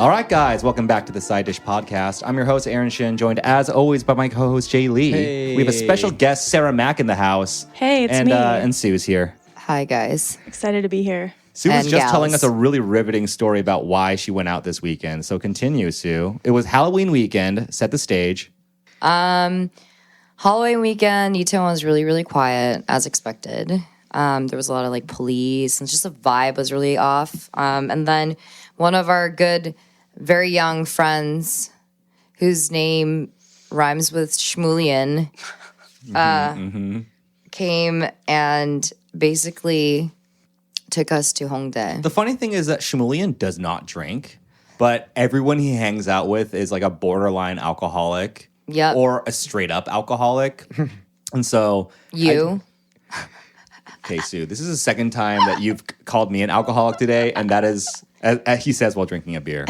All right, guys, welcome back to the Side Dish Podcast. I'm your host, Aaron Shin, joined as always by my co-host, Jay Lee. Hey. We have a special guest, Sarah Mack, in the house. Hey, it's me. And Sue's here. Hi, guys. Excited to be here. Sue was And just gals. telling us a really riveting story about why she went out this weekend. So continue, Sue. It was Halloween weekend. Set the stage. Halloween weekend, Itaewon was really, really quiet, as expected. There was a lot of like police, and just the vibe was really off. And then one of our good, very young friends, whose name rhymes with Shmulian, came and basically took us to Hongdae. The funny thing is that Shmulian does not drink, but everyone he hangs out with is like a borderline alcoholic Yep. or a straight up alcoholic. And so okay, Sue, this is the second time that you've called me an alcoholic today, and that is, as he says while drinking a beer.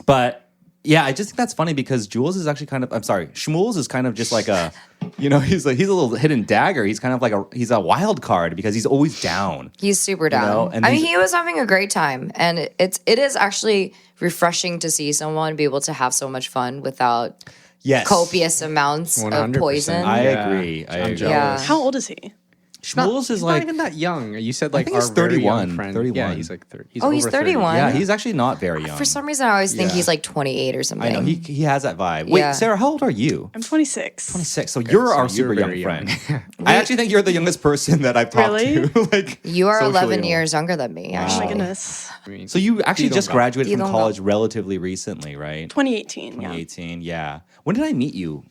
But yeah, I just think that's funny because Jules is actually Shmuels is kind of just like a, he's a little hidden dagger. He's kind of like he's a wild card because he's always down. He's super down. And I mean, he was having a great time, and it is actually refreshing to see someone be able to have so much fun without copious amounts 100%. of poison. I Yeah. agree. I'm Yeah. jealous. How old is he? Shmuels is He's like not even that young. You said like think our he's very 31, young friend. 31. Yeah, he's like 30. Oh, he's over 30. 31? yeah, he's actually not very young. For some reason, I always think Yeah. he's like 28 or something. I know he has that vibe. Wait, Yeah. Sarah, how old are you? I'm 26. 26. So you're our so super you're young very young. friend. I actually think you're the youngest person that I've talked Really? to. Like You are socially 11 and all. years younger than me, Oh actually. my goodness. I mean, So you actually just graduated from Idong ga. college relatively recently, right? 2018, yeah. 2018. Yeah. When did I meet you,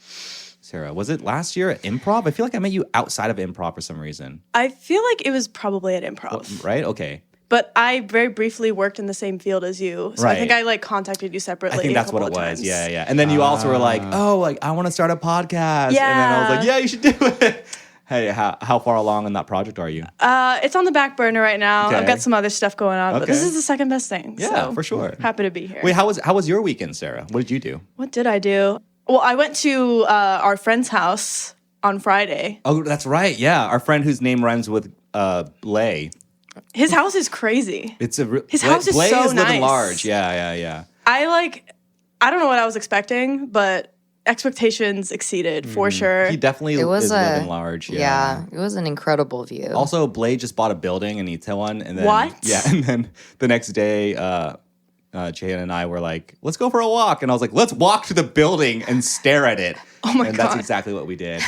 Sarah? Was it last year at Improv? I feel like I met you outside of Improv for some reason. I feel like it was probably at improv. Right? Okay. But I very briefly worked in the same field as you. So I think Right. I like contacted you separately. I think a that's what couple it of was. times. Yeah, yeah. And then you also were like, oh, like I want to start a podcast. And then I was like, Yeah. yeah, you should do it. Hey, how far along in that project are you? It's on the back burner right now. Okay. I've got some other stuff going on, but this Okay. is the second best thing. Yeah, so for sure. Happy to be here. Wait, how was your weekend, Sarah? What did you do? What did I do? Well, I went to our friend's house on Friday. Oh, that's right. Yeah, our friend whose name rhymes with Blay. His house is crazy. His house is Blay so is living nice. large. Yeah. I don't know what I was expecting, but expectations exceeded for sure. He definitely It was is living large. Yeah, it was an incredible view. Also, Blay just bought a building in Itaewon, and then What? Yeah, and then the next day, Jay and I were like, "Let's go for a walk," and I was like, "Let's walk to the building and stare at it." Oh my And that's God. exactly what we did.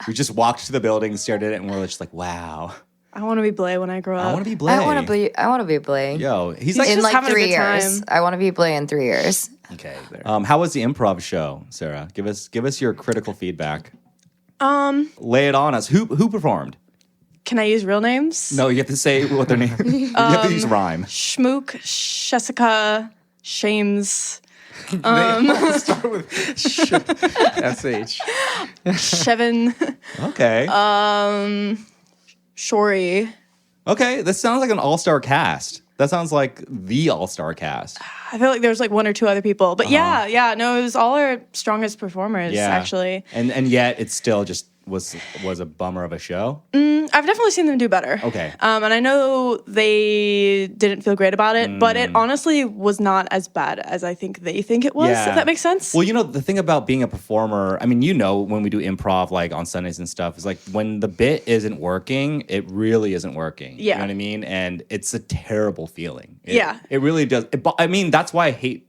We just walked to the building, stared at it, and we're just like, "Wow, I want to be Blay when I grow up. I want to be Blay." I want to be Blay. Yo, he's He's like, in just like having a 3 good years. time. I want to be Blay in 3 years. okay. How was the improv show, Sarah? Give us your critical feedback. Lay it on us. Who performed? Can I use real names? No, you have to say what their name. You have to use rhyme. Schmook, Jessica, Shames, start with SH. Shevin, Okay. Shori. Okay, this sounds like an all-star cast. That sounds like the all-star cast. I feel like there's like 1 or 2 other people. But yeah, no, it was all our strongest performers, Yeah. actually. And yet it still just was a bummer of a show. I've definitely seen them do better. Okay. And I know they didn't feel great about it, but it honestly was not as bad as I think they think it was, if that makes sense. Well, the thing about being a performer, I mean, when we do improv like on Sundays and stuff, is like when the bit isn't working, it really isn't working. Yeah. You know what I mean? And it's a terrible feeling. Yeah. It really does. I mean, that's why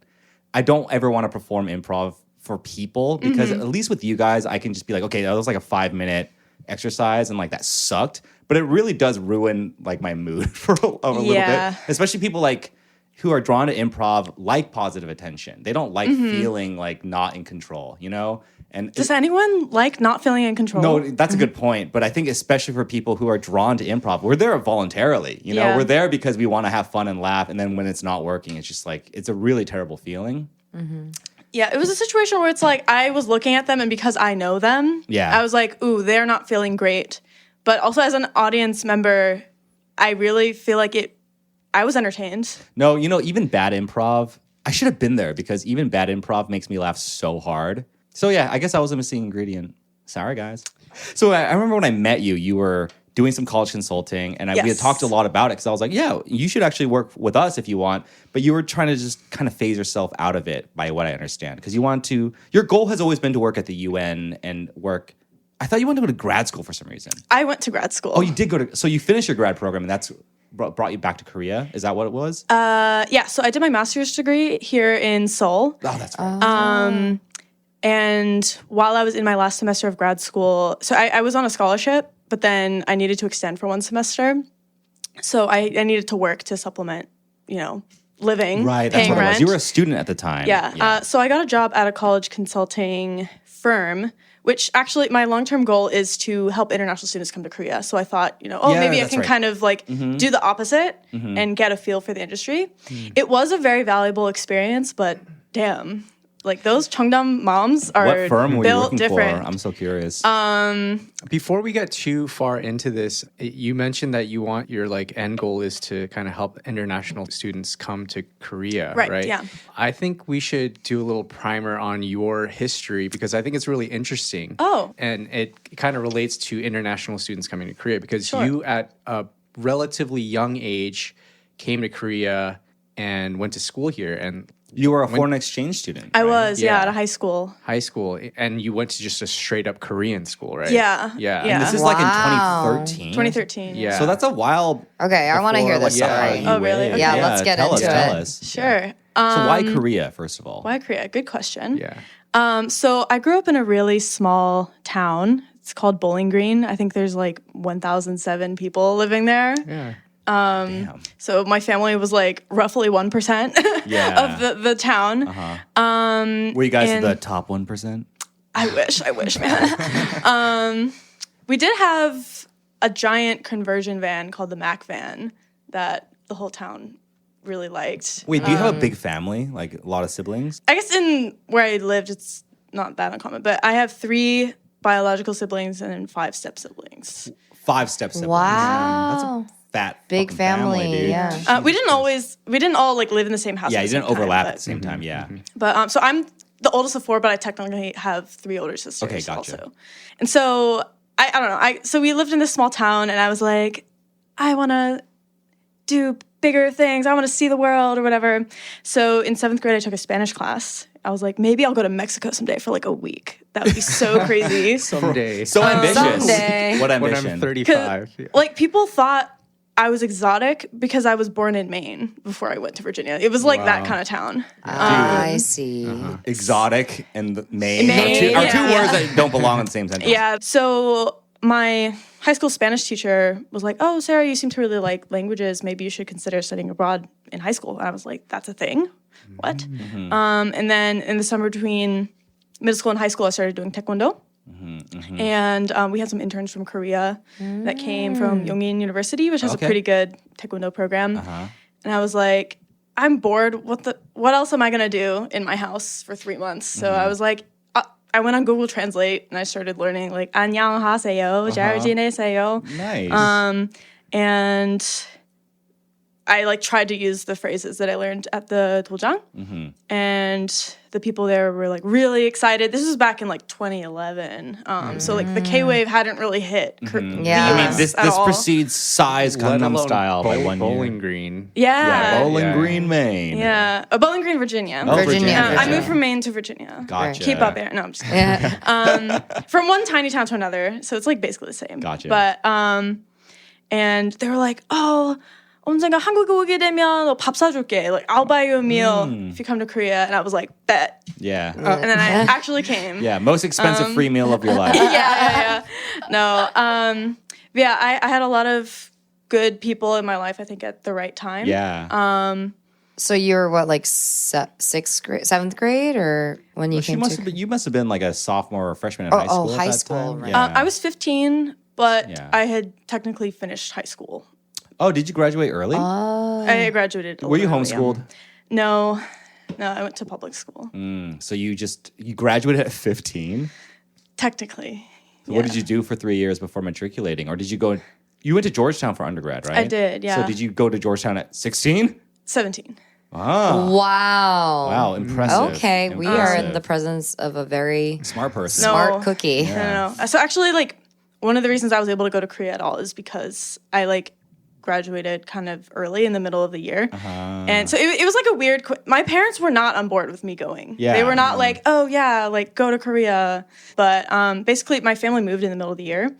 I don't ever want to perform improv for people because at least with you guys, I can just be like, okay, that was like a 5-minute exercise and like that sucked. But it really does ruin like my mood for a little bit. Especially people like who are drawn to improv like positive attention. They don't like feeling like not in control, And Does anyone like not feeling in control? no, that's a good point. But I think especially for people who are drawn to improv, we're there voluntarily. Yeah. We're there because we want to have fun and laugh. And then when it's not working, it's just like, it's a really terrible feeling. Yeah, it was a situation where it's like I was looking at them, and because I know them, Yeah. I was like, ooh, they're not feeling great. But also as an audience member, I really feel like I was entertained. No, even bad improv, I should have been there because even bad improv makes me laugh so hard. So yeah, I guess I was a missing ingredient. Sorry, guys. So I remember when I met you, you were doing some college consulting, and we had Yes. talked a lot about it because I was like, yeah, you should actually work with us if you want. But you were trying to just kind of phase yourself out of it, by what I understand, because you want to. Your goal has always been to work at the UN and work. I thought you wanted to go to grad school for some reason. I went to grad school. Oh, you did go to. So you finished your grad program, and that's brought you back to Korea. Is that what it was? Yeah, so I did my master's degree here in Seoul. Oh, that's right. And while I was in my last semester of grad school, so I was on a scholarship, but then I needed to extend for one semester. So I needed to work to supplement, living, Right, that's paying what it rent. was. You were a student at the time. Yeah. So I got a job at a college consulting firm, which actually my long-term goal is to help international students come to Korea. So I thought, Yeah, maybe I that's can right. kind of do the opposite and get a feel for the industry. It was a very valuable experience, but damn, those Cheongdam moms are What firm were you built working different. for? I'm so curious. Before we get too far into this, you mentioned that your end goal is to kind of help international students come to Korea, Right, right? yeah. I think we should do a little primer on your history because I think it's really interesting. Oh. And it kind of relates to international students coming to Korea because Sure. you at a relatively young age came to Korea and went to school here and you were a foreign exchange student. I right? was, Yeah. at a high school. high school and you went to just a straight up Korean school, right? Yeah. Yeah. Yeah. This is Wow. like in 2013. 2013. Yeah. So that's a while. Okay, I want to hear before, this like, story. you Oh, really? wait. Okay. Yeah, let's get tell into us, it. Tell us. Sure. So why Korea, first of all? Why Korea? Good question. Yeah. So I grew up in a really small town. It's called Bowling Green. I think there's 1,007 people living there. Yeah. Damn. So my family was roughly 1% Yeah. of the town. Were you guys and- the top 1%? I wish, man. We did have a giant conversion van called the Mack van that the whole town really liked. Wait, do you have a big family? Like a lot of siblings? I guess in where I lived, it's not that uncommon, but I have 3 biological siblings and then 5 step siblings. 5 step siblings. Wow. Fat Big fucking family, dude. yeah. We didn't all live in the same house. Yeah, at you the didn't same time, overlap but- at the same time. Yeah. But so I'm the oldest of 4, but I technically have 3 older sisters. Okay, gotcha. Also, and so I don't know. So we lived in this small town, and I was like, I want to do bigger things. I want to see the world or whatever. So in 7th grade, I took a Spanish class. I was like, maybe I'll go to Mexico someday for a week. That would be so crazy. Someday. So ambitious. Someday. What when ambition? I'm 35. Yeah. People thought I was exotic because I was born in Maine before I went to Virginia. It was that kind of town. I see. Exotic and Maine. Maine, Are two yeah. words that don't belong in the same sentence. Yeah. So my high school Spanish teacher was like, "Oh, Sarah, you seem to really like languages. Maybe you should consider studying abroad in high school." And I was like, "That's a thing? What?" And then in the summer between middle school and high school, I started doing taekwondo. And we had some interns from Korea that came from Yongin University, which has Okay. a pretty good taekwondo program. And I was like, I'm bored. What else am I gonna do in my house for 3 months? So I was like, I went on Google Translate and I started learning 안녕하세요, 잘 지내세요. Nice. And I tried to use the phrases that I learned at the doljang, and the people there were really excited. This was back in 2011, so the K wave hadn't really hit. Yeah. The I US mean, this at all. precedes Size Let Gangnam alone Style by 1 Bowling year. Green. Yeah, Bowling Yeah. Green, Maine. Bowling Green, Virginia. Oh, Virginia. I Virginia. moved from Maine to Virginia. Gotcha. Keep up there. No, I'm just kidding. Yeah. From one tiny town to another, so it's basically the same. Gotcha. But and they were like, "Oh, 언젠가 한국에 오게 되면 너 밥 사줄게. I'll buy you a meal if you come to Korea." And I was like, "Bet." Yeah. And then I actually came. Yeah. Most expensive free meal of your life. yeah. No. Yeah, I had a lot of good people in my life, I think, at the right time. Yeah. So you were what, 6th grade, 7th grade, or when you came to? You must have been a sophomore or freshman in high school. at high that school, time? right. Yeah. I was 15, but Yeah. I had technically finished high school. Oh, did you graduate early? I graduated. Were you a little early, homeschooled? No, I went to public school. So you graduated at 15? Technically. So what did you do for 3 years before matriculating? Or did you go? You went to Georgetown for undergrad, right? I did, yeah. So did you go to Georgetown at 16? 17. Ah, Wow. wow, impressive. Okay, we are in Impressive. the presence of a very Smart person. No. smart cookie. No. So actually, one of the reasons I was able to go to Korea at all is because I like graduated kind of early in the middle of the year. And so it was like a weird, my parents were not on board with me going. Yeah. They were not like, oh yeah, like go to Korea. But basically my family moved in the middle of the year.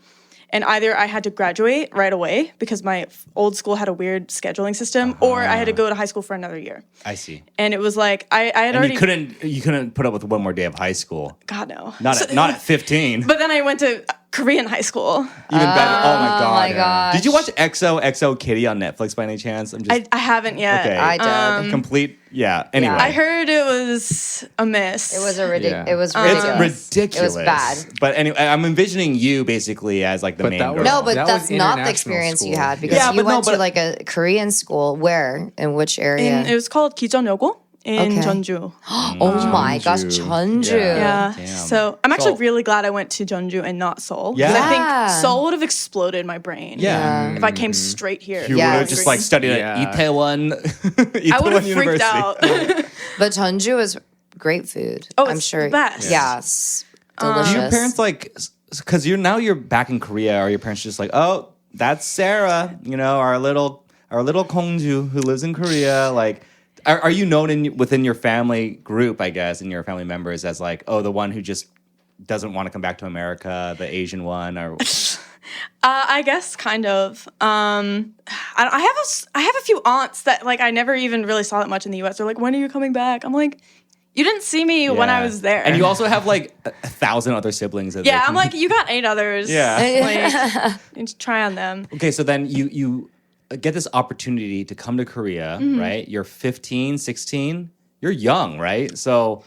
And either I had to graduate right away because my old school had a weird scheduling system, or I had to go to high school for another year. I see. And it was like I had And already you couldn't put up with one more day of high school. God no. Not at 15. But then I went to Korean high school. Even better. Oh my god. my gosh. Did you watch XO Kitty on Netflix by any chance? I'm just I haven't yet. okay. I did. Complete. Yeah. Anyway. I heard it was a miss. It was a Yeah. It was it's ridiculous. ridiculous. It was bad. But anyway, I'm envisioning you basically as like the But main that girl. was- No, but That that's was not the international experience you school. had because Yeah, you but no, went to but- like a Korean school. Where? In which area? It was called Kijeonyogo in Okay. Jeonju. Oh my gosh, Jeonju. Yeah. Damn. So I'm actually So- really glad I went to Jeonju and not Seoul. 'Cause Yeah. I think Yeah. Seoul would have exploded my brain. Yeah. If I came straight here. You Yeah, would have just like studied Yeah. at Itaewon. I would have University. freaked out. But Jeonju is great food. Oh, I'm it's sure. the best. Yes. Do Delicious. your parents like because you're back in Korea? Are your parents just like, oh, that's Sarah, our little Kongju who lives in Korea? Like, are you known within your family group, I guess, and your family members as like, oh, the one who just doesn't want to come back to America, the Asian one, or I guess kind of. I have a few aunts that like I never even really saw that much in the U.S. They're like, when are you coming back? I'm like, you didn't see me when I Yeah. was there. And you also have like 1,000 other siblings. That they yeah, can- I'm like, you got 8 others. Yeah. Like, you should try on them. Okay, so then you get this opportunity to come to Korea, right? You're 15, 16. You're young, right? So,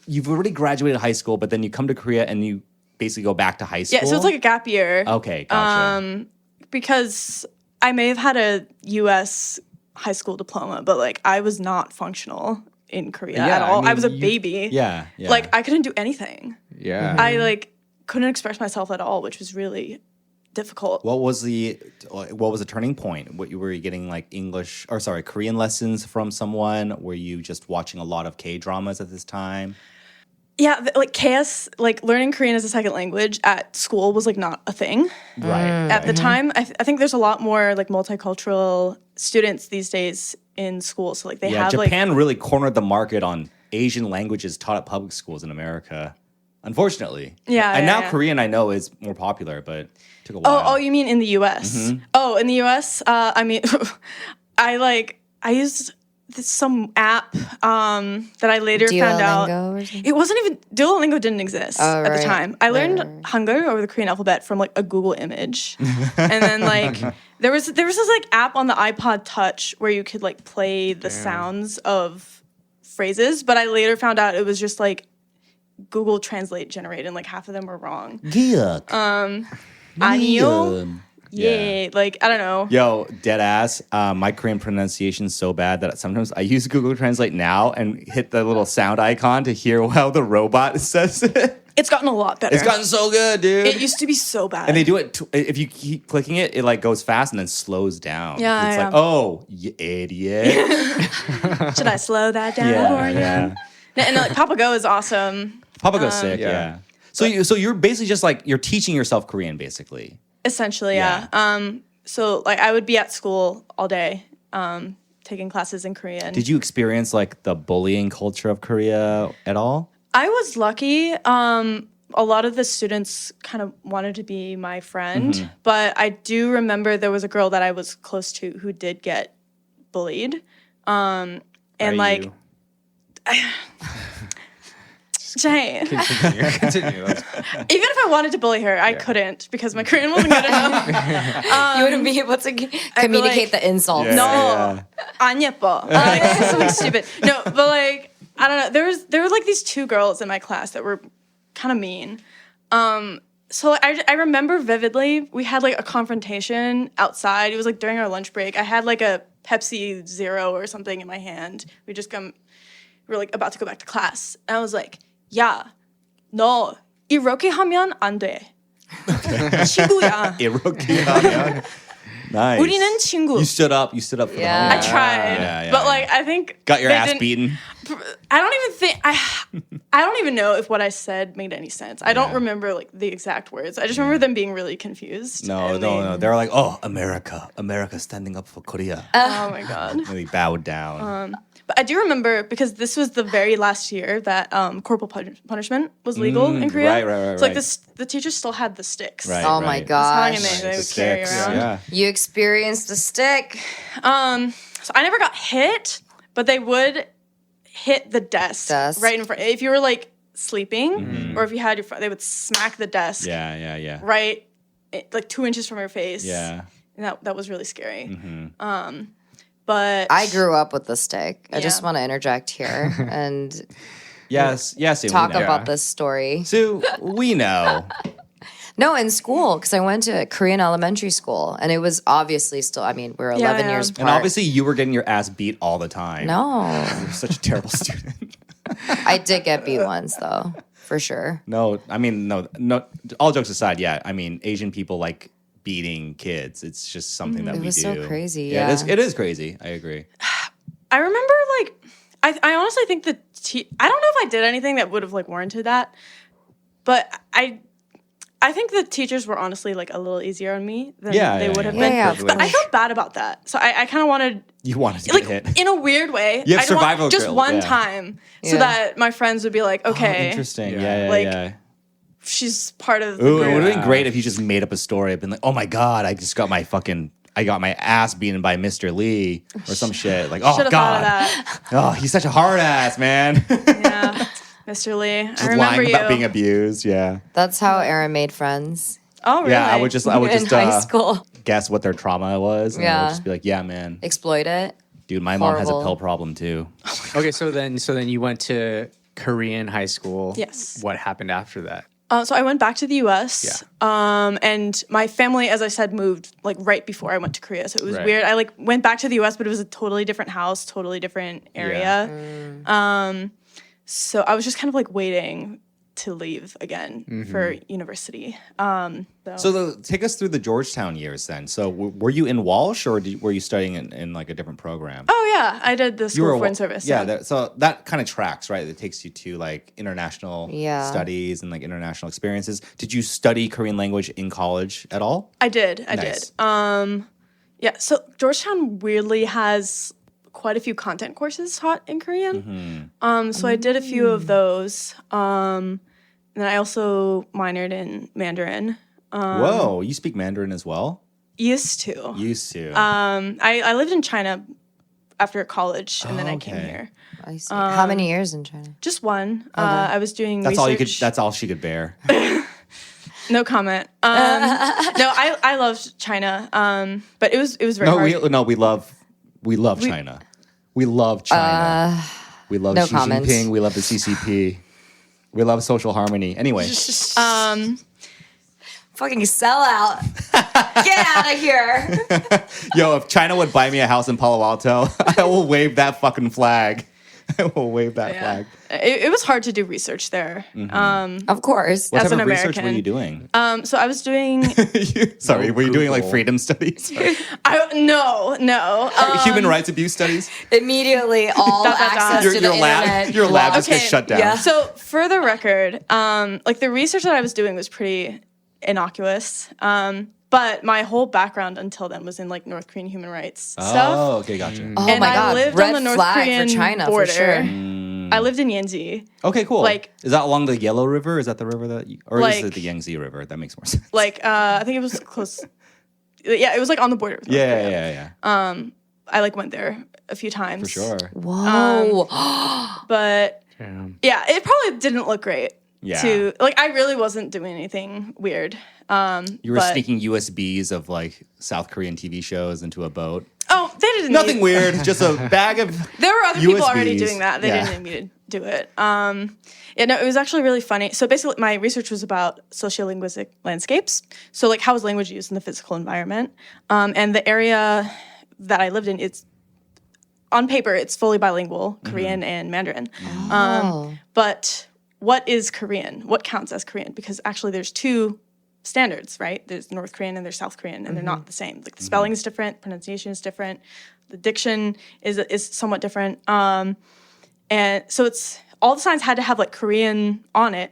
you've already graduated high school, but then you come to Korea and you basically go back to high school. Yeah, so it's like a gap year. Okay, gotcha. Because I may have had a U.S. high school diploma, but like I was not functional in Korea Yeah, at all. I mean, I was a you- baby. yeah. Like I couldn't do anything. Yeah. I like couldn't express myself at all, which was really difficult. What was the turning point? Were you getting like Korean lessons from someone? Were you just watching a lot of K-dramas at this time? Yeah, like KS, like learning Korean as a second language at school was like not a thing Right. at the time. I think there's a lot more like multicultural students these days in school. So like they Yeah, have Japan really cornered the market on Asian languages taught at public schools in America. Unfortunately. Yeah, And yeah, now yeah. Korean I know is more popular, but it took a while. Oh, you mean in the U.S.? Oh, in the U.S. I used some app that I later found out. Duolingo or something? It wasn't even Duolingo didn't exist Oh, at the right. time. I learned Right. Hangul or the Korean alphabet from like a Google image, and then like there was this like app on the iPod Touch where you could like play the sounds of phrases. But I later found out it was just like Google Translate generated, and like half of them were wrong. Yuck. 아니요. Yeah. Yeah, like I don't know. Yo, dead ass. My Korean pronunciation's so bad that sometimes I use Google Translate now and hit the little sound icon to hear how the robot says it. It's gotten a lot better. It's gotten so good, dude. It used to be so bad. And they do it if you keep clicking it, it like goes fast and then slows down. Yeah, it's yeah. like, oh, you idiot. Should I slow that down yeah, for you? yeah. And like Papa Go is awesome. Papa goes sick, yeah. yeah. So you're basically just like you're teaching yourself Korean, basically. Essentially, yeah. So like I would be at school all day, taking classes in Korean. Did you experience like the bullying culture of Korea at all? I was lucky. A lot of the students kind of wanted to be my friend, but I do remember there was a girl that I was close to who did get bullied. And By like, you. Jay, even Continue. if I wanted to bully her, I couldn't because my Korean wasn't good enough. You wouldn't be able to communicate like, the insults. Yeah. No, 안 예뻐. Like something stupid. No, but like I don't know. There were like these 2 girls in my class that were kind of mean. So I remember vividly we had like a confrontation outside. It was like during our lunch break. I had like a Pepsi Zero or something in my hand. We were like about to go back to class, and I was like, "야, 너 이렇게 하면 안 돼. 친구야. 이렇게 하면. Nice. 우리는 친구." You stood up for the Yeah. I moment. tried, Yeah, but like I think got your they ass didn't- beaten. I don't even think I don't even know if what I said made any sense. I don't remember like the exact words. I just remember them being really confused. No. They were like, "Oh, America standing up for Korea." Oh my god. And they bowed down. But I do remember because this was the very last year that corporal punishment was legal in Korea. Right. So like the teachers still had the sticks. Right. Oh my gosh. Telling me they would carry around. Yeah. You experienced a stick. So I never got hit, but they would hit the desk. Right in front. If you were like sleeping, or if you had they would smack the desk. Yeah. Right, like 2 inches from your face. Yeah. And that was really scary. But I grew up with the stick. I just want to interject here and Yes, Sue, talk we know. about this story. Sue, we know. No, in school, because I went to Korean elementary school, and it was obviously still, I mean, we were 11 yeah. years apart. And obviously you were getting your ass beat all the time. No. You're such a terrible student. I did get beat once, though, for sure. No, I mean, no. All jokes aside, yeah. I mean, Asian people like beating kids. It's just something that we do. It was so crazy, Yeah, yeah. it is crazy. I agree. I remember like I honestly think I don't know if I did anything that would have like warranted that, but I think the teachers were honestly like a little easier on me than they would have been. Yeah, but I felt bad about that. So I kind of wanted You wanted to like get hit. in a weird way. You have I'd want survival just drill, one yeah. time so Yeah. that my friends would be like, okay, Interesting. Yeah. Yeah. Like, she's part of the Ooh, it group. would have been great if you just made up a story. I've been like, oh my God, I got my ass beaten by Mr. Lee or some shit. Like, oh Should have God. thought of that. Oh, he's such a hard ass, man. Yeah, Mr. Lee, I remember Lying you. about being abused. Yeah. That's how Aaron made friends Oh, really? Yeah, I would just in high school. guess what their trauma was. And I Yeah. would just be like, yeah, man. Exploit it. Dude, my mom has a Horrible. pill problem too. Okay, so then you went to Korean high school. Yes. What happened after that? So I went back to the U.S. And my family, as I said, moved like right before I went to Korea. So it was Right. weird. I like went back to the U.S., but it was a totally different house, totally different area. So I was just kind of like waiting to leave again for university. So take us through the Georgetown years then. So were you in Walsh or were you studying in like a different program? Oh yeah, I did the You school were of a foreign service. Yeah, so that kind of tracks, right? It takes you to like international Yeah. studies and like international experiences. Did you study Korean language in college at all? I did. Nice. Yeah, so Georgetown weirdly has quite a few content courses taught in Korean. So I did a few of those. And then I also minored in Mandarin. Whoa, you speak Mandarin as well? Used to. Used to. I lived in China after college, and then I came okay. here. I see. How many years in China? Just one. I was doing that's research. all you could. That's all she could bear. No comment. No, I loved China, but it was very hard. We love China. We love China. We love no Xi comments. Jinping. We love the CCP. We love social harmony. Anyway, Fucking sellout. Get out of here. yo, if China would buy me a house in Palo Alto, I will wave that fucking flag. I will wave that flag. It was hard to do research there. Of course. What as type an of research were American. you doing? So I was doing. Sorry, were you doing like Google. freedom studies? No. Human rights abuse studies? Immediately all Dot, dot, dot. access to the internet. Your lab just Okay, gets shut down. yeah. So for the record, like the research that I was doing was pretty innocuous. But my whole background until then was in like North Korean human rights stuff. Oh, okay, gotcha. Oh And my I god. lived Red on the North flag Korean for China border. for sure. I lived in Yanji. Okay, cool. Like- is that along the Yellow River? Is that the river that you, or is Like- it the Yangtze River? That makes more sense. Like I think it was close. Yeah, it was like on the border. With North Korea. Yeah. I like went there a few times. For sure. Whoa. But Damn. yeah, it probably didn't look great. Yeah. To like, I really wasn't doing anything weird. You were but- sneaking USBs of like South Korean TV shows into a boat. Oh, they didn't. Nothing need- weird, just a bag of. There were other people already USBs. doing that. They Yeah. didn't need me to do it. Yeah, no, it was actually really funny. So basically, my research was about sociolinguistic landscapes. So like, how is language used in the physical environment? And the area that I lived in, it's on paper, it's fully bilingual, Korean and Mandarin. But what is Korean? What counts as Korean? Because actually, there's two standards, right? There's North Korean and there's South Korean, and they're not the same. Like the spelling is different, pronunciation is different, the diction is somewhat different. And so it's all the signs had to have like Korean on it,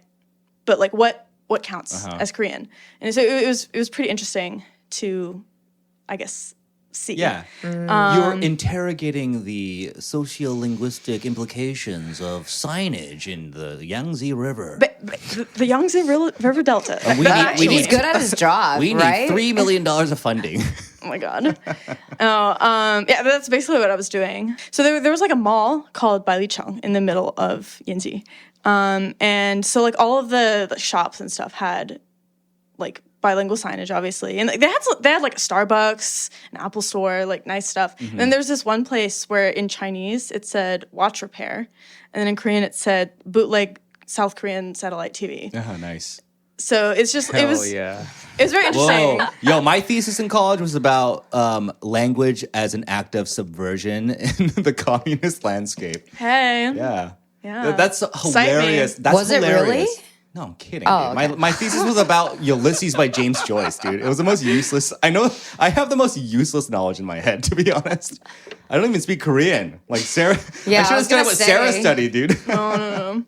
but like what counts as Korean? And so it was pretty interesting to, I guess, see. Yeah. You're interrogating the sociolinguistic implications of signage in the Yangtze River. But the Yangtze River Delta. He's good at his job, We need right? $3 million of funding. Oh my god. Yeah, that's basically what I was doing. So there was like a mall called Bailicheng in the middle of Yinji. And so like all of the shops and stuff had like bilingual signage, obviously, and like, they had like a Starbucks, an Apple store, like nice stuff. And then there's this one place where in Chinese it said watch repair, and then in Korean it said bootleg South Korean satellite TV. Oh, nice. So it's just it was yeah. it was very interesting. Whoa. Yo, my thesis in college was about language as an act of subversion in the communist landscape. Hey, Yeah. yeah, That's Cite me. hilarious. That's Was it hilarious. really? No, I'm kidding. Oh, dude. okay. My thesis was about Ulysses by James Joyce, dude. It was the most useless. I know I have the most useless knowledge in my head, to be honest. I don't even speak Korean. Like Sarah, Yeah, I should I have was studied gonna what Sarah say. studied, dude. No.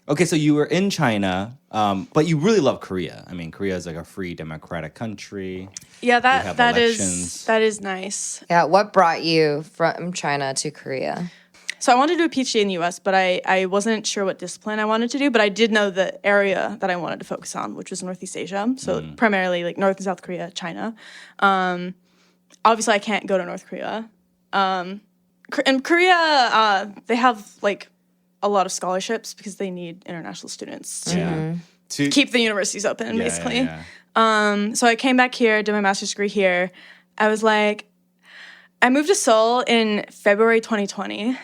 Okay, so you were in China, but you really love Korea. I mean, Korea is like a free democratic country. Yeah, have that elections. is nice. Yeah, what brought you from China to Korea? So I wanted to do a PhD in the U.S., but I wasn't sure what discipline I wanted to do. But I did know the area that I wanted to focus on, which was Northeast Asia. So primarily like North and South Korea, China. Obviously, I can't go to North Korea. In Korea, they have like a lot of scholarships because they need international students to keep the universities open, basically. Yeah. So I came back here, did my master's degree here. I was like, I moved to Seoul in February 2020.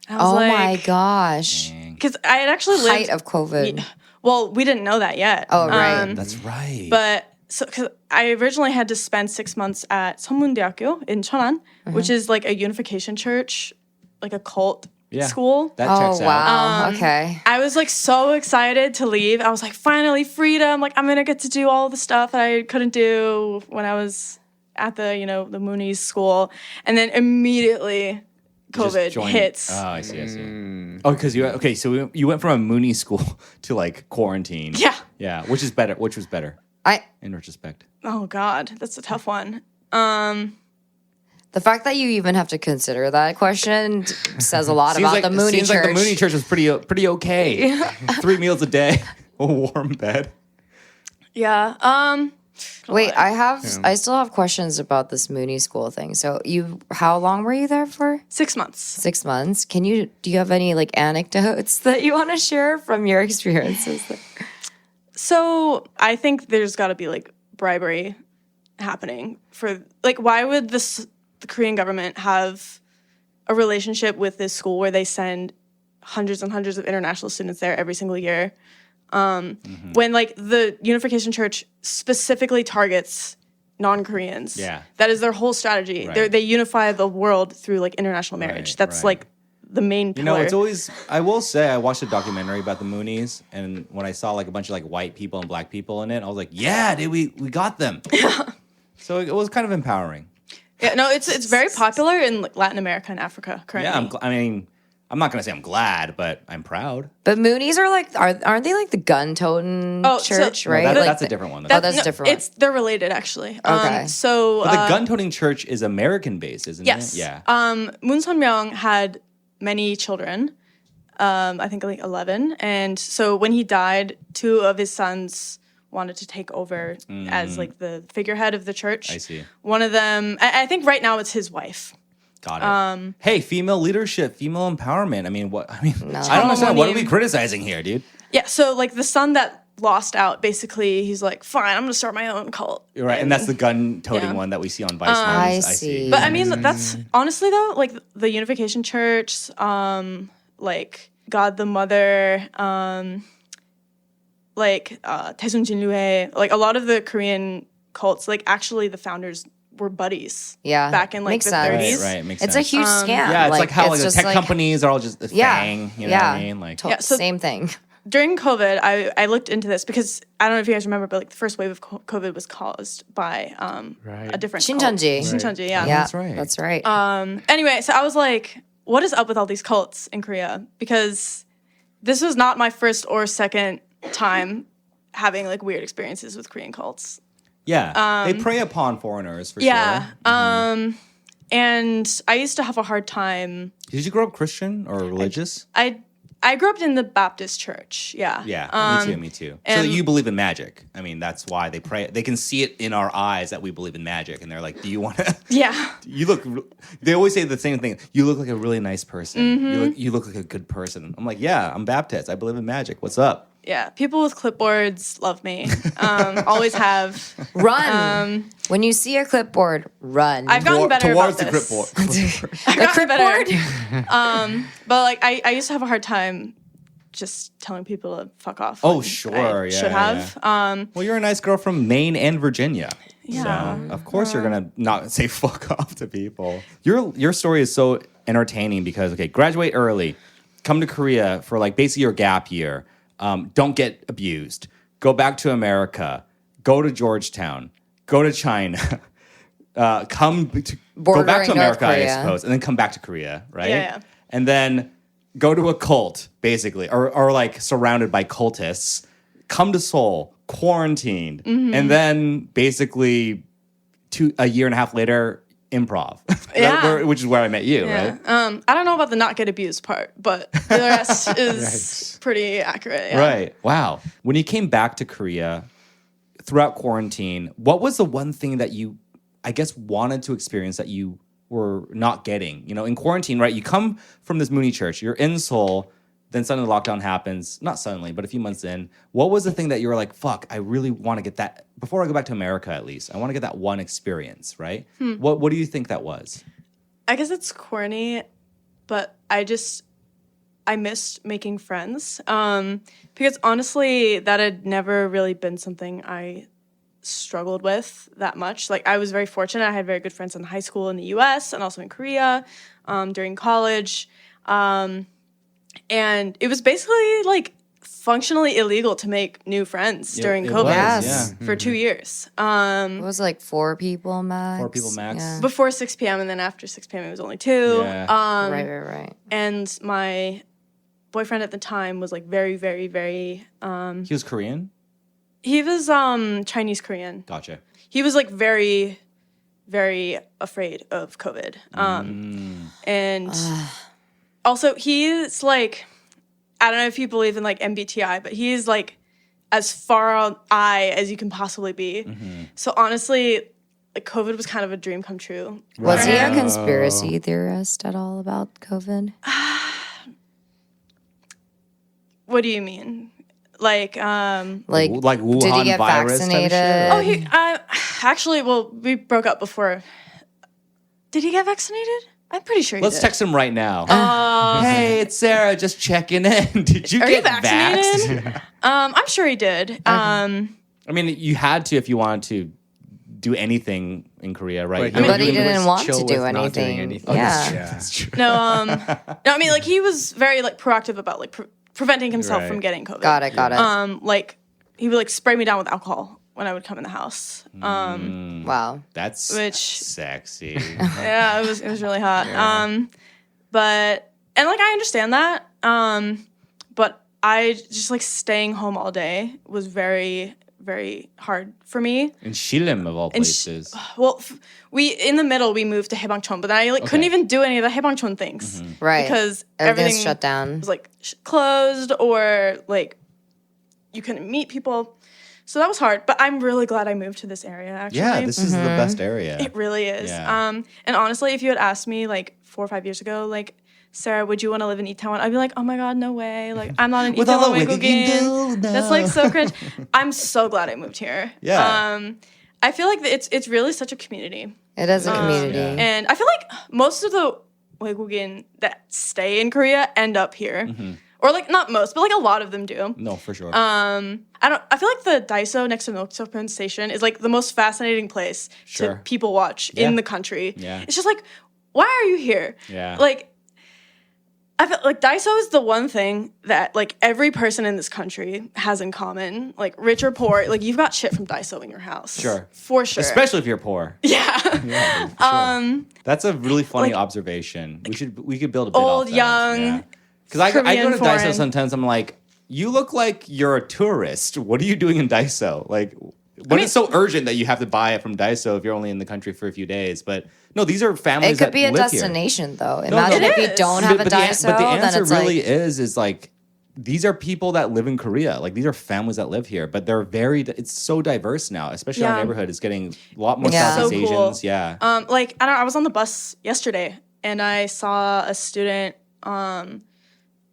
I was Oh like, my gosh. because I had actually lived. Height of COVID. Well, we didn't know that yet. Oh, right. That's right. But so, cause I originally had to spend 6 months at Seonmun대학교 in Cheonan, which is like a unification church, like a cult school. That Oh, checks out. wow. Okay. I was like so excited to leave. I was like, finally, freedom. Like, I'm going to get to do all the stuff that I couldn't do when I was at the, the Mooney's school. And then immediately Just COVID joined- hits. Oh, I see. Oh, because so you went from a Mooney school to like quarantine. Yeah. Yeah. Which is better? Which was better I in retrospect? Oh, God. That's a tough one. The fact that you even have to consider that question says a lot about the Mooney seems Church. like the Mooney Church was pretty okay. 3 meals a day, a warm bed. Yeah. Wait, I still have questions about this Mooney school thing. So how long were you there for? 6 months. 6 months. Do you have any like anecdotes that you want to share from your experiences there? So I think there's got to be like bribery happening for like, why would the Korean government have a relationship with this school where they send hundreds and hundreds of international students there every single year? When like the Unification Church specifically targets non-Koreans. Yeah. That is their whole strategy. Right. They unify the world through like international marriage. Right, That's right. like the main pillar. It's always. I will say, I watched a documentary about the Moonies, and when I saw like a bunch of like white people and black people in it, I was like, yeah, dude, we got them. So it was kind of empowering. Yeah, no, it's very popular in like, Latin America and Africa currently. Yeah, I'm not gonna say I'm glad, but I'm proud. But Moonies are like, aren't they like the gun-toting church, No, right? that- Like that's a different one. that's a different one. They're related actually. Okay. So But the gun-toting church is American based, isn't yes. it? Yeah. Moon Sun-myung had many children. I think like 11, and so when he died, 2 of his sons wanted to take over as like the figurehead of the church. I see. One of them, I think right now it's his wife. Got it. Hey, female leadership, female empowerment. I don't understand. Chamomonim. What are we criticizing here, dude? Yeah, so like the son that lost out, basically, he's like, fine, I'm gonna start my own cult. You're right, and that's the gun-toting Yeah. one that we see on Vice News. I see. But I mean, that's honestly though, like the Unification Church, like God the Mother, like Taesun Jinryu, like a lot of the Korean cults, like actually the founders were buddies. Yeah, back in like makes the sense. 30s. Right, makes It's sense. a huge scam. Yeah, it's like how like the just tech like- companies are all just a thing. You know what I mean? Like, Yeah, so- same thing. During COVID, I looked into this because I don't know if you guys remember, but like the first wave of COVID was caused by Right. a different Shincheonji. cult. Shincheonji, yeah. Yeah, that's right. That's right. Anyway, so I was like, what is up with all these cults in Korea? Because this was not my first or second time having like weird experiences with Korean cults. Yeah, they prey upon foreigners for sure. And I used to have a hard time. Did you grow up Christian or religious? I grew up in the Baptist church. Yeah. Yeah, me too. So you believe in magic. I mean, that's why they pray. They can see it in our eyes that we believe in magic, and they're like, "Do you want to?" Yeah. You look. They always say the same thing. You look like a really nice person. You look like a good person. I'm like, yeah, I'm Baptist. I believe in magic. What's up? Yeah, people with clipboards love me. Always have. Run. When you see a clipboard, run. I've gotten better towards about the this. clipboard. I've gotten better. But like, I used to have a hard time just telling people to fuck off. Oh, when sure. I should have. Well, you're a nice girl from Maine and Virginia. Yeah. So, of course, you're going to not say fuck off to people. Your story is so entertaining because, okay, graduate early, come to Korea for like basically your gap year. Don't get abused. Go back to America. Go to Georgetown. Go to China. Go back to Bordering America, North I Korea. suppose, and then come back to Korea, right? Yeah. And then go to a cult, basically, or like surrounded by cultists. Come to Seoul, quarantined, and then basically a year and a half later, improv. Yeah. Which is where I met you, right? I don't know about the not get abused part, but the rest is pretty accurate. Yeah. Right. Wow. When you came back to Korea throughout quarantine, what was the one thing that you, I guess, wanted to experience that you were not getting? You know, in quarantine, right? You come from this Mooney church, you're in Seoul, then suddenly lockdown happens. Not suddenly, but a few months in. What was the thing that you were like, fuck, I really want to get that, before I go back to America at least, I want to get that one experience, right? What do you think that was? I guess it's corny, but I missed making friends. Because honestly, that had never really been something I struggled with that much. Like, I was very fortunate. I had very good friends in high school in the US and also in Korea during college. And it was basically like functionally illegal to make new friends during COVID Yes. for 2 years. It was like 4 people max. 4 people max. Yeah. Before 6 p.m. and then after 6 p.m. it was only 2. Yeah. Right. And my boyfriend at the time was like very, very, very. He was Korean? He was Chinese Korean. Gotcha. He was like very, very afraid of COVID. And also he's like, I don't know if you believe in like MBTI, but he's like as far on I as you can possibly be. So honestly, like COVID was kind of a dream come true. Was he a conspiracy theorist at all about COVID? What do you mean? Like Wuhan did he get virus type of shit, vaccinated? or- oh, he actually, well, we broke up before. Did he get vaccinated? I'm pretty sure he Let's did. text him right now. Hey, it's Sarah, just checking in. Did you Are get you vaccinated? vaxxed? I'm sure he did. I mean, you had to if you wanted to do anything in Korea, right? But But he was didn't want chill to do with not doing anything. anything. Yeah. No, I mean, like he was very like proactive about like preventing himself Right. from getting COVID. Got it. Like he would like spray me down with alcohol when I would come in the house. Wow. That's Which- sexy. Yeah, it was really hot. But and like I understand that. But I just like staying home all day was very, very hard for me. In Shilem, of all places. Well, we in the middle we moved to Haebangchon, but then I like couldn't even do any of the Haebangchon things Right. because Everything's everything shut down. was like closed or like you couldn't meet people. So that was hard, but I'm really glad I moved to this area actually. Yeah, this is the best area. It really is. Yeah. And honestly, if you had asked me like 4 or 5 years ago, like, Sarah, would you want to live in Itaewon? I'd be like, oh my God, no way. Like, I'm not in With all Itaewon the wicked you do, Weigugin. no. That's like so cringe. I'm so glad I moved here. Yeah. I feel like it's really such a community. It is a community. Yeah. And I feel like most of the Weigugin that stay in Korea end up here. Or like not most, but like a lot of them do. No, for sure. I feel like the Daiso next to Noksopen station is like the most fascinating place Sure. to people watch Yeah. in the country. Yeah. It's just like, why are you here? Yeah. Like, I feel like Daiso is the one thing that like every person in this country has in common, like rich or poor. Like you've got shit from Daiso in your house, Sure, for sure. especially if you're poor. Yeah. Yeah, sure. That's a really funny observation. We could build a bit old, off that. young, Because I go Korean, to Daiso foreign. sometimes. I'm like, you look like you're a tourist. What are you doing in Daiso? Like, it's so urgent that you have to buy it from Daiso if you're only in the country for a few days? But no, these are families. It could be a live here. destination, though. Imagine no. if It you is. don't have a Daiso, but the then answer it's really like is like these are people that live in Korea. Like these are families that live here, but they're very. It's so diverse now, especially our Yeah. neighborhood is getting a lot more Yeah. Southeast So cool. Asians. Yeah. Like I don't know, I was on the bus yesterday and I saw a student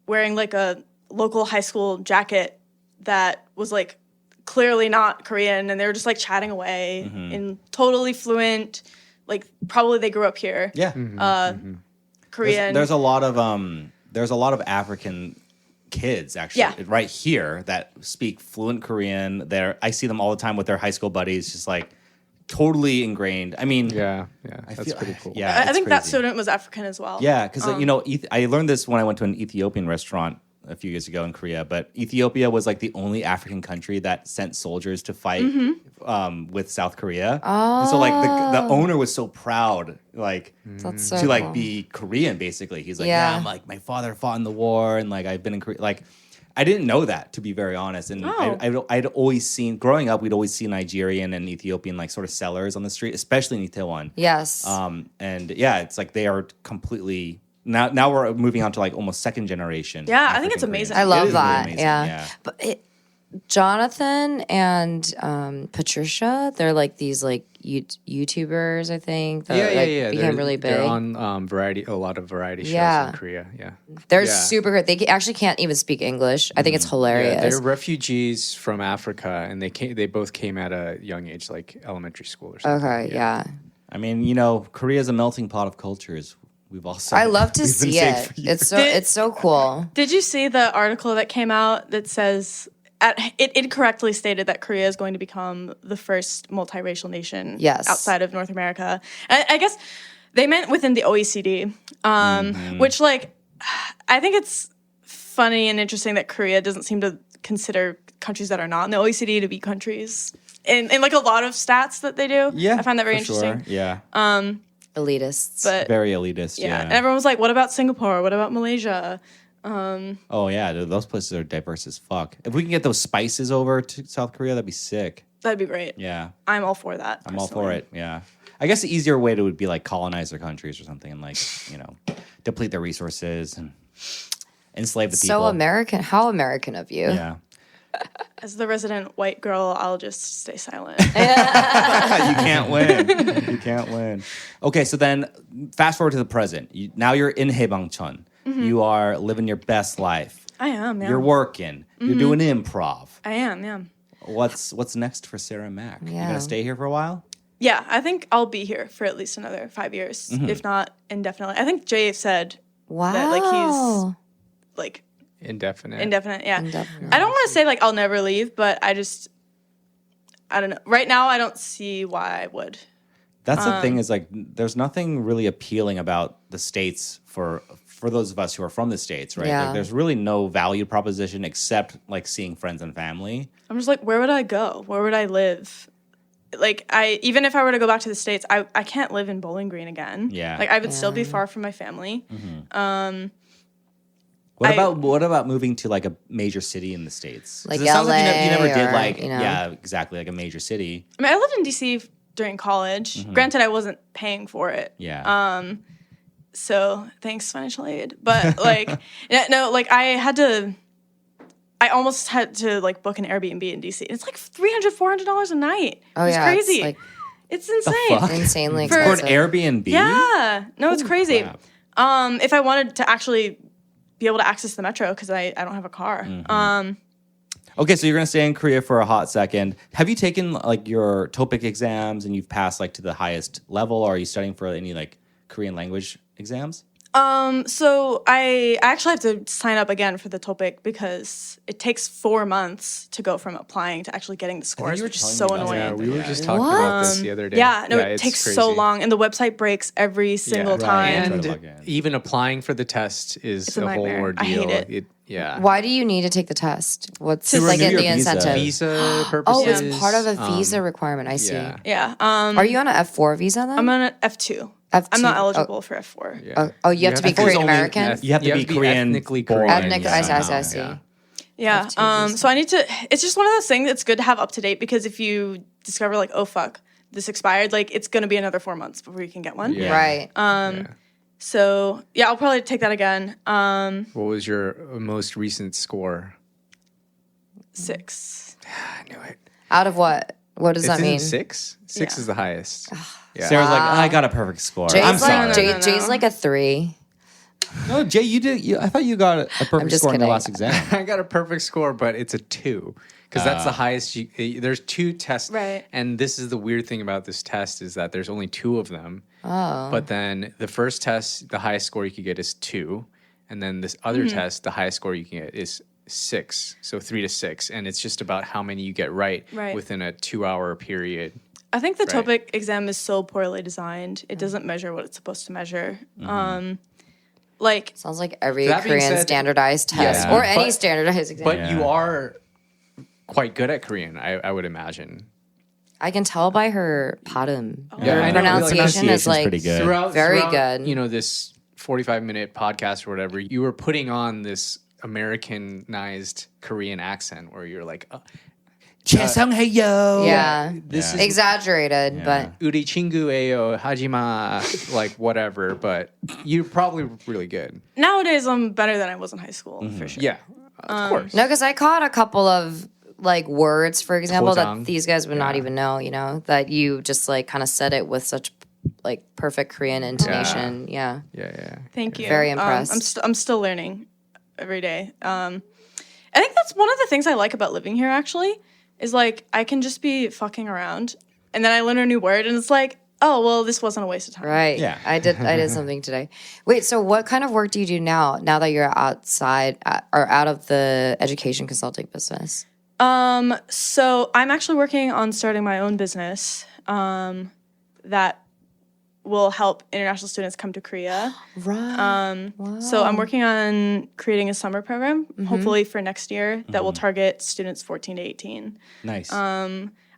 wearing like a local high school jacket that was like clearly not Korean, and they were just like chatting away in totally fluent, like probably they grew up here. Yeah. Korean. There's a lot of African kids actually Yeah. right here that speak fluent Korean. I see them all the time with their high school buddies, just like totally ingrained. I mean, Yeah, that's feel- pretty cool. Yeah, I it's think that crazy. student was African as well. Yeah, because I learned this when I went to an Ethiopian restaurant a few years ago in Korea. But Ethiopia was like the only African country that sent soldiers to fight with South Korea. Oh. And so like the owner was so proud, like that's so to like cool. be Korean. Basically, he's like, Yeah. yeah, I'm like my father fought in the war, and like I've been in Korea. Like I didn't know that, to be very honest. And I'd always seen growing up, we'd always see Nigerian and Ethiopian like sort of sellers on the street, especially in Itaewon. Yes. And yeah, it's like they are completely now we're moving on to like almost second generation. Yeah, I think it's African amazing. Koreans. I It love is really that. amazing, Yeah. But Jonathan and Patricia, they're like these like YouTubers, I think. That, like, became really big. They're on a lot of variety shows Yeah. in Korea. Yeah, They're Yeah. super great. They actually can't even speak English. I think it's Yeah, hilarious. they're refugees from Africa, and they both came at a young age, like elementary school or something. Okay, yeah. I mean, Korea is a melting pot of cultures. We've also I love to we've been see saying it. for years. It's so cool. Did you see the article that came out that says it incorrectly stated that Korea is going to become the first multiracial nation Yes. outside of North America? I guess they meant within the OECD, which like I think it's funny and interesting that Korea doesn't seem to consider countries that are not in the OECD to be countries in like a lot of stats that they do. Yeah, I find that very for sure. interesting. Yeah, Elitists. But very elitist. yeah, Yeah. and everyone was like, "What about Singapore? What about Malaysia?" Oh yeah, dude, those places are diverse as fuck. If we can get those spices over to South Korea, that'd be sick. That'd be great. Yeah, I'm all for that. I'm all for personally. it. Yeah. I guess the easier way to would be like colonize their countries or something and like, deplete their resources and enslave the people. So American. How American of you. Yeah. As the resident white girl, I'll just stay silent. You can't win. You can't win. Okay, so then fast forward to the present. Now you're in Haebangchon. You are living your best life. I am, yeah. You're working. You're doing improv. I am, yeah. What's next for Sarah Mack? You Yeah. gonna stay here for a while? Yeah, I think I'll be here for at least another 5 years, if not indefinitely. I think Jay said Wow. that like he's like Indefinite. indefinite. Yeah, Indefinite. I don't want to say like I'll never leave, but I don't know. Right now, I don't see why I would. That's the thing is like there's nothing really appealing about the States for those of us who are from the States, right? Yeah. Like there's really no value proposition except like seeing friends and family. I'm just like, where would I go? Where would I live? Like even if I were to go back to the States, I can't live in Bowling Green again. Yeah. Like I would still be far from my family. What about moving to like a major city in the States? 'Cause Like it sounds like you never LA did or, like you know. yeah, exactly, like a major city. I mean, I lived in DC during college. Granted, I wasn't paying for it. Yeah. So thanks financial aid. But like, no, like I almost had to like book an Airbnb in DC. It's like $300, $400 a night. Oh, it's yeah, crazy. it's like It's insane. fuck? insanely For- For expensive. an Airbnb? Yeah. No, it's crazy. crap. If I wanted to actually be able to access the metro because I don't have a car. Okay, so you're gonna stay in Korea for a hot second. Have you taken like your TOEIC exams and you've passed like to the highest level, or are you studying for any like Korean language exams? So I actually have to sign up again for the topic because it takes 4 months to go from applying to actually getting the scores, you were which is telling so me about annoying. Yeah, we were Yeah, just yeah. talking What? about this the other day. Yeah, no, it it's takes crazy. so long, and the website breaks every single Yeah. time. Try to And log in. even applying for the test is It's a a whole nightmare. ordeal. I hate it. Yeah. Why do you need to take the test? What's To like renew the your visa. incentive? Visa Oh, purposes. it's part of a visa requirement. I see. Yeah. Yeah. Are you on an F4 visa then? I'm on an F2. F2. I'm not eligible for F4. Yeah. Oh, you have to be to- Korean American? You have to be Korean ethnically born. Korean. Ethnic, Yeah. I see. Yeah. Yeah. F2 visa. So I need to. It's just one of those things that's good to have up to date because if you discover like, oh fuck, this expired, like it's gonna be another 4 months before you can get one. Yeah. Right. Yeah. So yeah, I'll probably take that again. What was your most recent score? 6. I knew it. Out of what? What does that It's in mean? 6? 6 Yeah. is the highest. Yeah. Sarah's like, I got a perfect score. Jay's I'm like sorry. Jay- No. Jay's like a 3. No, Jay, you did. I thought you got a perfect just score in the kidding. last exam. I got a perfect score, but it's a 2 because that's the highest. There's 2 tests, Right. And this is the weird thing about this test is that there's only 2 of them. Oh. But then the first test, the highest score you could get is 2, and then this other test, the highest score you can get is 6. So 3 to 6, and it's just about how many you get right, Right. within a 2-hour period. I think the Right. TOPIK exam is so poorly designed. It doesn't measure what it's supposed to measure. Like Sounds like every That being Korean said- standardized test Yeah. or any But- standardized exam. But Yeah. you are quite good at Korean, I would imagine. I can tell by her 발음. Yeah, Her I know, pronunciation is like pretty good. Very good. You know, this 45-minute podcast or whatever, you were putting on this Americanized Korean accent where you're like, 죄송해요. yeah, this is exaggerated, but 우리 친구예요, 하지마, like whatever. But you're probably really good. nowadays, I'm better than I was in high school for sure. Yeah, of course. no, because I caught a couple of like words, for example, Pojang. that these guys would not Yeah. even know. You know, that you just like kind of said it with such like perfect Korean intonation. Yeah. Yeah. Thank you. Very impressed. I'm still learning every day. I think that's one of the things I like about living here. Actually, is like I can just be fucking around, and then I learn a new word, and it's like, oh well, this wasn't a waste of time. Right. Yeah. I did something today. Wait, so what kind of work do you do now that you're outside or out of the education consulting business? So I'm actually working on starting my own business that will help international students come to Korea. Right. So I'm working on creating a summer program, hopefully for next year, that will target students 14 to 18. Nice.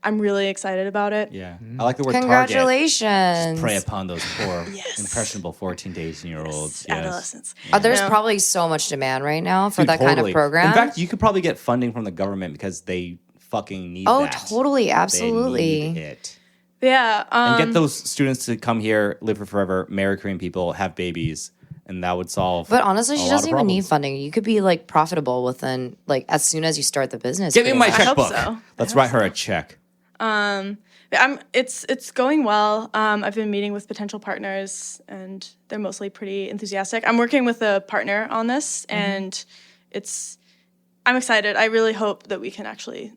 I'm really excited about it. Yeah. I like the word target. Congratulations. Prey upon those poor, Yes. impressionable 14 to 18-year-olds. Adolescents. There's Yeah. probably so much demand right now for Dude, that kind of totally. program. In fact, you could probably get funding from the government because they fucking need oh, that. totally, They absolutely. need it. Yeah. And get those students to come here, live here forever, marry Korean people, have babies, and that would solve. But honestly, a she lot doesn't of even need problems. funding. You could be like profitable within like as soon as you start the business. Give me pretty my much. I hope checkbook. so. Let's write her a check. It's going well. I've been meeting with potential partners, and they're mostly pretty enthusiastic. I'm working with a partner on this, and I'm excited. I really hope that we can actually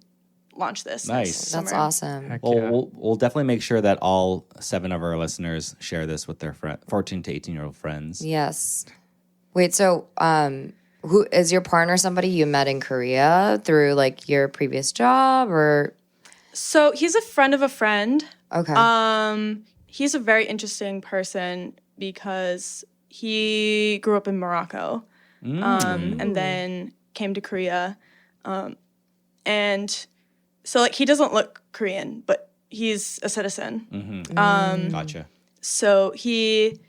launch this. Nice. next That's summer. awesome. Heck Well, yeah. we'll definitely make sure that all 7 of our listeners share this with their 14 to 18-year-old friends. Yes. Wait, so who is your partner somebody you met in Korea through like your previous job or So he's a friend of a friend. okay. He's a very interesting person because he grew up in Morocco and then came to Korea. And so like he doesn't look Korean, but he's a citizen. Gotcha. So he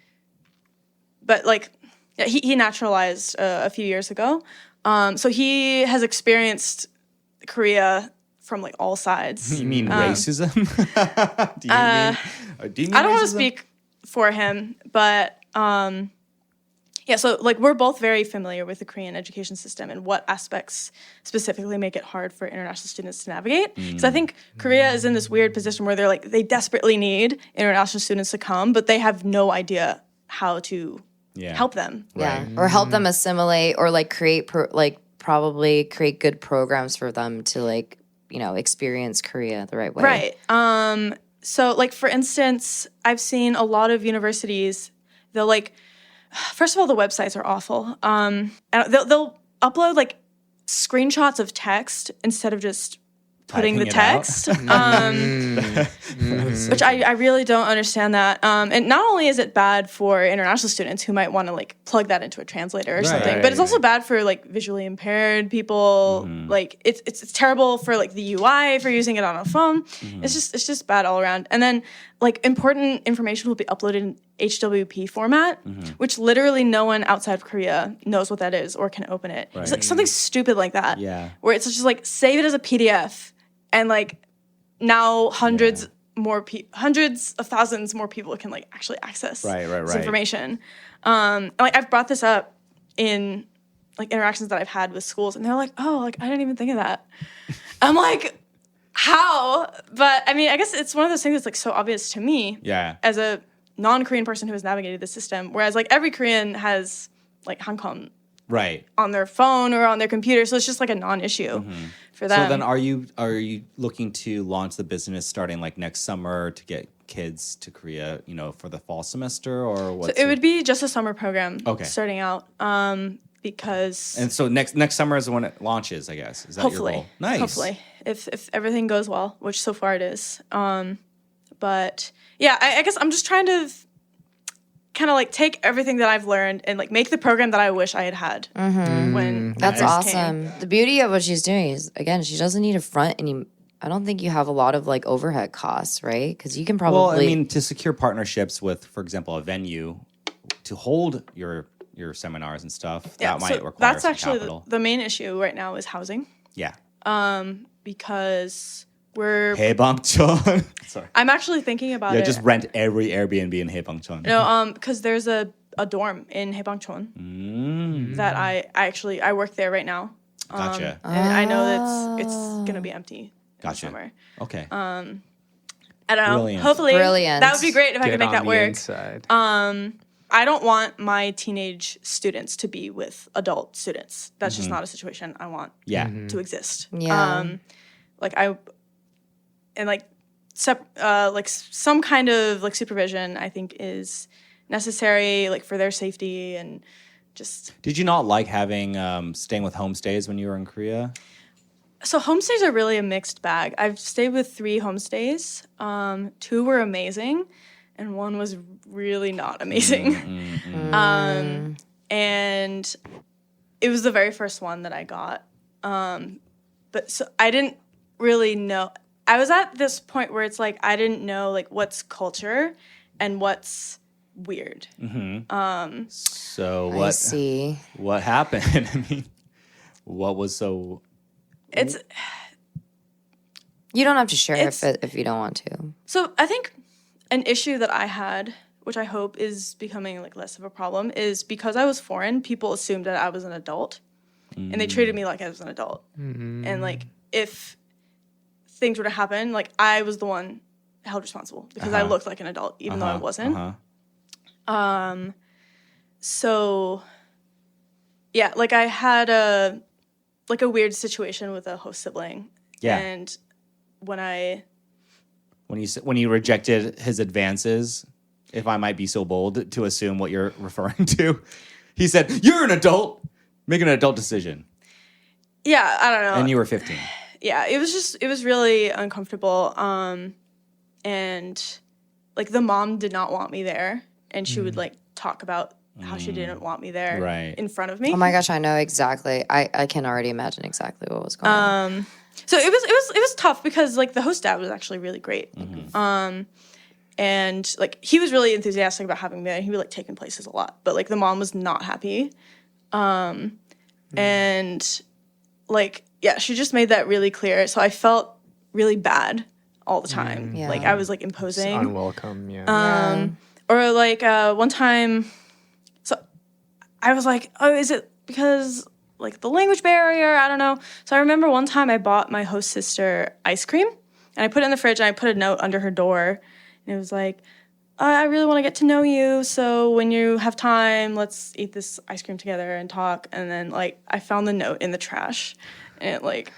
naturalized a few years ago. So he has experienced Korea from like all sides. You mean racism? do you mean I don't want to racism? speak for him, but yeah, so like we're both very familiar with the Korean education system and what aspects specifically make it hard for international students to navigate. Because I think Korea is in this weird position where they desperately need international students to come, but they have no idea how to help them. Yeah, or help them assimilate or like create probably create good programs for them to like, you know, experience Korea the right way. Right. So like for instance, I've seen a lot of universities, they'll like First of all, the websites are awful. And they'll upload like screenshots of text instead of just putting the Typing it text, which I really don't understand that. And not only is it bad for international students who might want to like plug that into a translator or something, but it's also bad for like visually impaired people. Like it's terrible for like the UI for using it on a phone. It's just bad all around. And then like important information will be uploaded in HWP format, which literally no one outside of Korea knows what that is or can open it. It's like something stupid like that. Yeah. Where it's just like save it as a PDF. And like now hundreds of thousands more people can like actually access this information. Like I've brought this up in like interactions that I've had with schools, and they're like, "Oh, like I didn't even think of that." I'm like, "How?" But I mean, I guess it's one of those things that's like so obvious to me as a non-Korean person who has navigated the system. Whereas like every Korean has like Hangkong on their phone or on their computer, so it's just like a non-issue for them. So then are you looking to launch the business starting like next summer to get kids to Korea, you know, for the fall semester, or what? So it would be just a summer program starting out, because... And so next summer is when it launches, I guess. Is that your goal? Nice. Hopefully, if everything goes well, which so far it is. But yeah, I guess I'm just trying to kind of like take everything that I've learned and like make the program that I wish I had when That's I awesome. came. The beauty of what she's doing is, again, she doesn't need to front any. I don't think you have a lot of like overhead costs, right? Because you can probably. Well, I mean, to secure partnerships with, for example, a venue to hold your seminars and stuff, that might require that's some actually capital. the main issue right now is housing. Yeah. Because we're. Haebangchon. Sorry. I'm actually thinking about it. Just rent every Airbnb in Haebangchon. No, because there's a dorm in Haebangchon that I work there right now. Gotcha. And I know that it's gonna be empty in the summer. Okay. I don't know. Brilliant. Hopefully, Brilliant. that would be great if I could make that work. Inside. I don't want my teenage students to be with adult students. That's just not a situation I want to exist. Yeah. Some kind of like supervision I think is necessary, like for their safety and just. Did you not like having staying with homestays when you were in Korea? So homestays are really a mixed bag. I've stayed with 3 homestays. 2 were amazing, and 1 was really not amazing. And it was the very first one that I got. But so I didn't really know. I was at this point where it's like I didn't know like what's culture and what's weird. So I see. what happened? I mean, what was so? It's You don't have to share if you don't want to. so I think an issue that I had, which I hope is becoming like less of a problem, is because I was foreign, people assumed that I was an adult, and they treated me like I was an adult. And like if things were to happen, like I was the one held responsible because I looked like an adult, even though I wasn't. So yeah, like I had a weird situation with a host sibling. Yeah. And when you rejected his advances, if I might be so bold to assume what you're referring to, he said, "You're an adult. Make an adult decision." Yeah, I don't know. And you were 15. Yeah, it was really uncomfortable. And like the mom did not want me there, and she would like talk about how she didn't want me there in front of me. Oh my gosh, I know exactly. I can already imagine exactly what was going on. So it was tough because like the host dad was actually really great. And like he was really enthusiastic about having me there. He would like take me places a lot, but like the mom was not happy. And like yeah, she just made that really clear. So I felt really bad all the time. Yeah. Like I was like imposing. It's unwelcome, yeah. Or like one time, so I was like, oh, is it because like the language barrier? I don't know. So I remember one time I bought my host sister ice cream, and I put it in the fridge, and I put a note under her door, and it was like, I really want to get to know you, so when you have time, let's eat this ice cream together and talk. And then like I found the note in the trash, and it like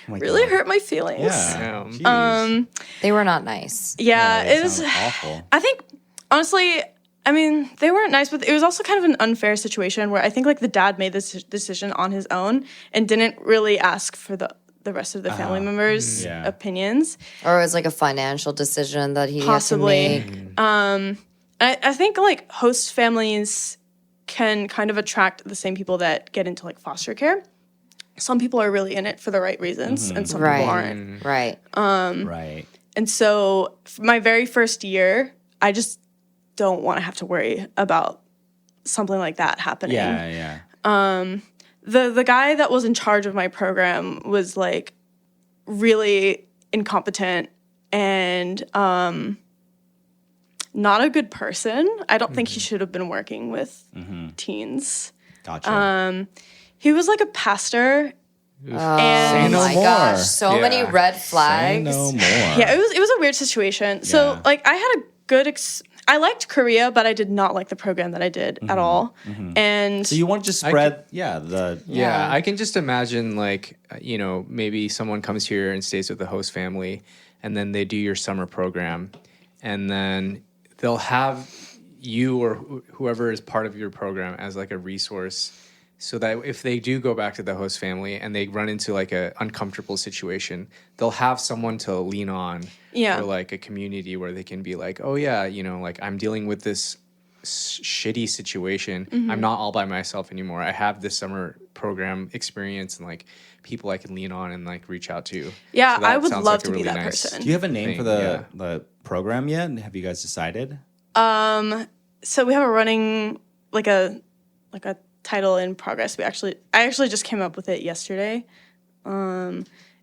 really hurt my feelings. Yeah. Yeah. Jeez. They were not nice. Yeah, That it was sounds awful. I think honestly, I mean, they weren't nice, but it was also kind of an unfair situation where I think like the dad made this decision on his own and didn't really ask for the rest of the family members' opinions. Or it was like a financial decision that he Possibly. had to make. I think like host families can kind of attract the same people that get into like foster care. Some people are really in it for the right reasons, and some people aren't. Right. Right. And so, my very first year, I just don't want to have to worry about something like that happening. Yeah. The guy that was in charge of my program was like really incompetent and not a good person. I don't think he should have been working with teens. Gotcha. He was like a pastor. Say And no My more. gosh, so many Yeah. red Say flags. no more. Yeah, it was a weird situation. So Yeah. like I had a good I liked Korea, but I did not like the program that I did at all. And So you want to just spread, the Yeah, I can just imagine like, maybe someone comes here and stays with the host family and then they do your summer program and then they'll have you or whoever is part of your program as like a resource so that if they do go back to the host family and they run into like a uncomfortable situation, they'll have someone to lean on or like a community where they can be like, oh yeah, like I'm dealing with this shitty situation. I'm not all by myself anymore. I have this summer program experience and like people I can lean on and like reach out to. yeah, So that I would sounds love like a to be really that nice person. Do you have a name thing, for the program yet? Have you guys decided? So we have a running like a title in progress. I actually just came up with it yesterday.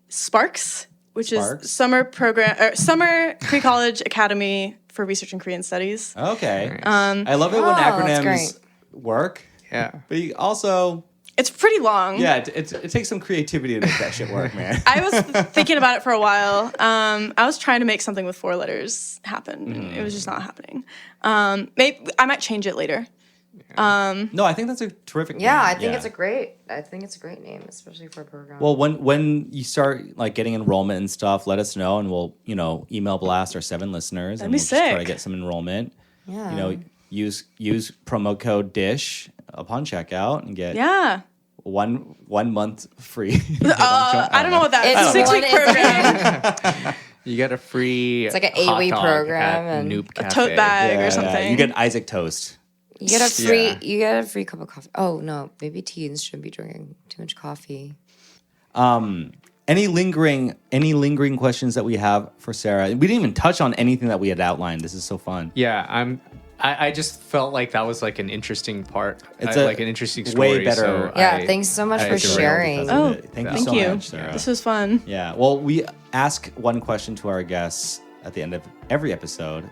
Sparks, which Sparks? is summer pre-college academy for research and Korean studies. Okay. I love it when that's acronyms great. work, Yeah. but you also, It's pretty long. it takes some creativity to make that shit work, man. I was thinking about it for a while. I was trying to make something with 4 letters happen. And it was just not happening. Maybe I might change it later. No, I think that's a terrific name. Yeah, I think it's a great name, especially for a program. Well, when you start like getting enrollment and stuff, let us know, and we'll email blast our 7 listeners, and be we'll just try to sick. get some enrollment. yeah. Use promo code DISH upon checkout and get Yeah. 1 month free. I don't know what that is. It's It's a 6-week one- program. You get a free It's like an hot 8-week dog program at and Noop A Cafe. tote bag or something. You get Isaac toast. You get a free Yeah. you get a free cup of coffee. Oh no, maybe teens shouldn't be drinking too much coffee. Any lingering questions that we have for Sarah? We didn't even touch on anything that we had outlined. This is so fun. Yeah, I just felt like that was like an interesting part. It's like an interesting story. way better- So Yeah, thanks so much for derailed sharing. because of Oh, it. Thank you thank so you. much, Sarah. This was fun. Yeah. Well, we ask one question to our guests at the end of every episode.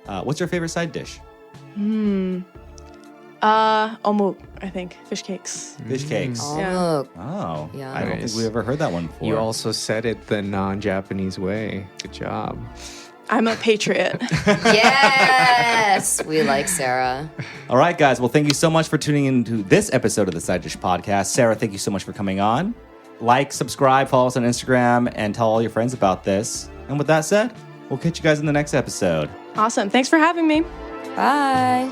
What's your favorite side dish? Omuk, I think. Fish cakes. Fish cakes. Yeah. Oh, Oh, Yeah. I don't think Nice. we ever heard that one before. You also said it the non-Japanese way. Good job. I'm a patriot. yes, we like Sarah. All right, guys. Well, thank you so much for tuning into this episode of the Side Dish Podcast. Sarah, thank you so much for coming on. Like, subscribe, follow us on Instagram, and tell all your friends about this. And with that said, we'll catch you guys in the next episode. Awesome. Thanks for having me. Bye.